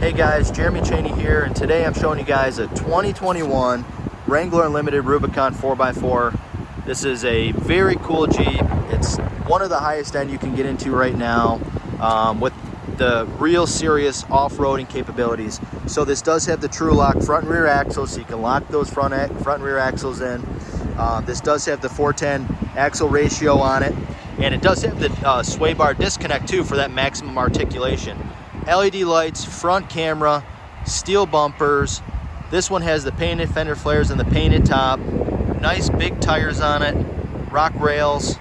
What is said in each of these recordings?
Hey guys, Jeremy Cheaney here, and today I'm showing you guys a 2021 Wrangler Unlimited Rubicon 4x4. This is a very cool Jeep. It's one of the highest end you can get into right now with the real serious off-roading capabilities. So this does have the Tru-Lok front and rear axles, so you can lock those front and rear axles in. This does have the 410 axle ratio on it, and it does have the sway bar disconnect too for that maximum articulation. LED lights, front camera, steel bumpers. This one has the painted fender flares and the painted top. Nice big tires on it, rock rails.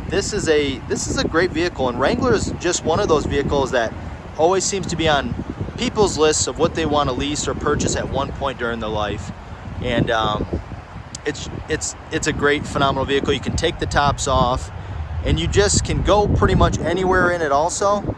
This is a great vehicle, and Wrangler is just one of those vehicles that always seems to be on people's lists of what they want to lease or purchase at one point during their life. And it's a great, phenomenal vehicle. You can take the tops off, and you just can go pretty much anywhere in it also.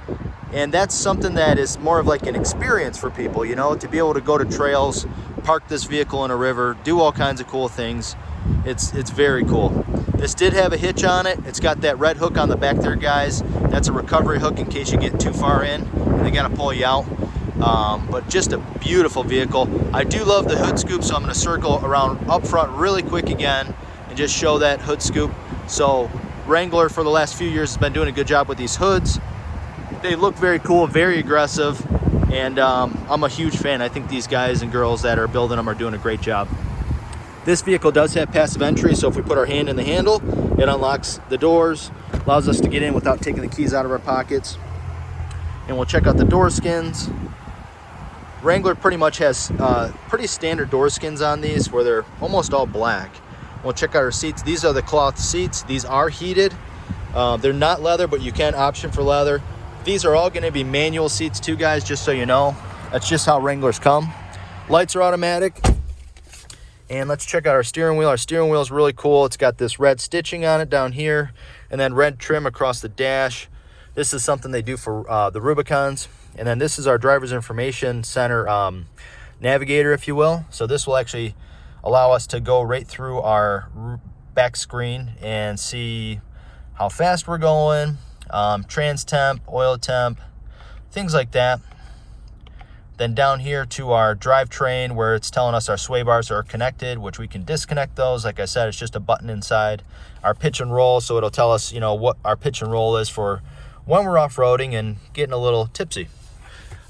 And that's something that is more of like an experience for people, you know, to be able to go to trails, park this vehicle in a river, do all kinds of cool things. It's very cool. This did have a hitch on it. It's got that red hook on the back there, guys. That's a recovery hook in case you get too far in and they gotta pull you out. But just a beautiful vehicle. I do love the hood scoop, so I'm gonna circle around up front really quick again and just show that hood scoop. So Wrangler for the last few years has been doing a good job with these hoods. They look very cool, very aggressive, and I'm a huge fan. I think these guys and girls that are building them are doing a great job. This vehicle does have passive entry, so if we put our hand in the handle, it unlocks the doors, allows us to get in without taking the keys out of our pockets. And we'll check out the door skins. Wrangler pretty much has pretty standard door skins on these, where they're almost all black. We'll check out our seats. These are the cloth seats. These are heated. They're not leather, but you can option for leather. These are all going to be manual seats too, guys, just so you know. That's just how Wranglers come. Lights are automatic. And let's check out our steering wheel. Our steering wheel is really cool. It's got this red stitching on it down here, and then red trim across the dash. This is something they do for the Rubicons. And then this is our driver's information center navigator, if you will. So this will actually allow us to go right through our back screen and see how fast we're going, trans temp, oil temp, things like that. Then down here to our drivetrain, where it's telling us our sway bars are connected, which we can disconnect those. Like I said, it's just a button inside. Our pitch and roll, so it'll tell us, you know, what our pitch and roll is for when we're off-roading and getting a little tipsy.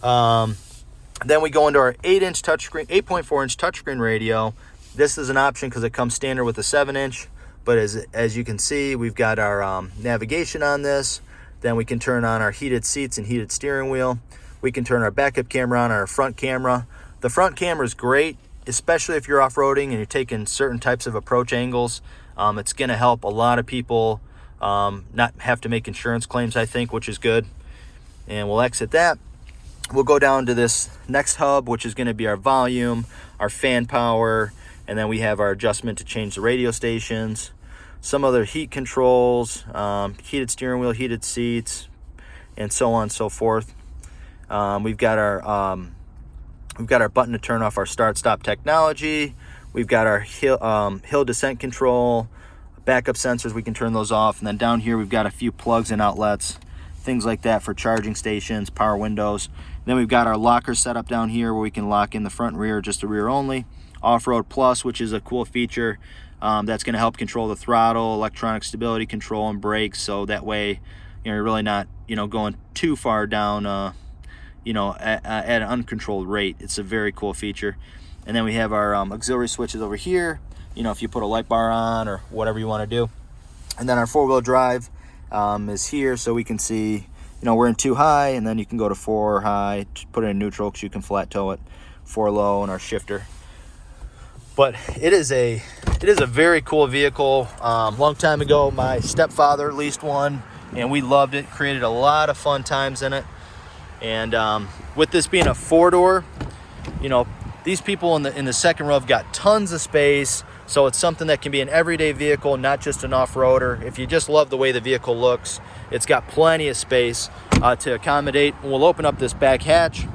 Then we go into our 8-inch touchscreen, 8.4-inch touchscreen radio. This is an option because it comes standard with a 7-inch. But as you can see, we've got our navigation on this. Then we can turn on our heated seats and heated steering wheel. We can turn our backup camera on, our front camera. The front camera is great, especially if you're off-roading and you're taking certain types of approach angles. It's going to help a lot of people not have to make insurance claims, I think, which is good. And we'll exit that. We'll go down to this next hub, which is going to be our volume, our fan power, and then we have our adjustment to change the radio stations, some other heat controls, heated steering wheel, heated seats, and so on and so forth. We've got our button to turn off our start-stop technology. We've got our hill descent control, backup sensors. We can turn those off. And then down here we've got a few plugs and outlets, things like that for charging stations, power windows. Then we've got our locker set up down here where we can lock in the front and rear, just the rear only. Off-Road Plus, which is a cool feature that's going to help control the throttle, electronic stability control, and brakes. So that way, you know, you're really not, you know, going too far down, you know, at an uncontrolled rate. It's a very cool feature. And then we have our auxiliary switches over here, you know, if you put a light bar on or whatever you want to do. And then our 4-wheel drive is here, so we can see, you know, we're in 2 high, and then you can go to 4 high, put it in neutral because you can flat tow it, 4 low, and our shifter. But it is a very cool vehicle. Long time ago, my stepfather leased one, and we loved it. Created a lot of fun times in it. And with this being a 4-door, you know, these people in the second row have got tons of space. So it's something that can be an everyday vehicle, not just an off-roader. If you just love the way the vehicle looks, it's got plenty of space to accommodate. We'll open up this back hatch,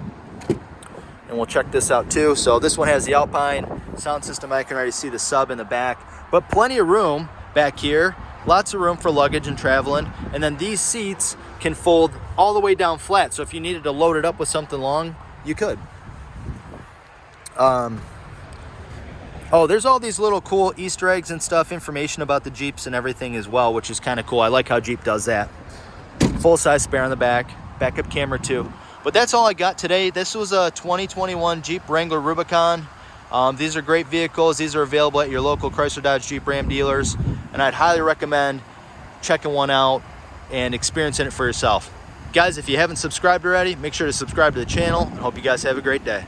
and we'll check this out too. So this one has the Alpine sound system. I can already see the sub in the back, but plenty of room back here. Lots of room for luggage and traveling. And then these seats can fold all the way down flat. So if you needed to load it up with something long, you could. Oh, there's all these little cool Easter eggs and stuff, information about the Jeeps and everything as well, which is kind of cool. I like how Jeep does that. Full-size spare on the back, backup camera too. But that's all I got today. This was a 2021 Jeep Wrangler Rubicon. These are great vehicles. These are available at your local Chrysler, Dodge, Jeep, Ram dealers. And I'd highly recommend checking one out and experiencing it for yourself. Guys, if you haven't subscribed already, make sure to subscribe to the channel. I hope you guys have a great day.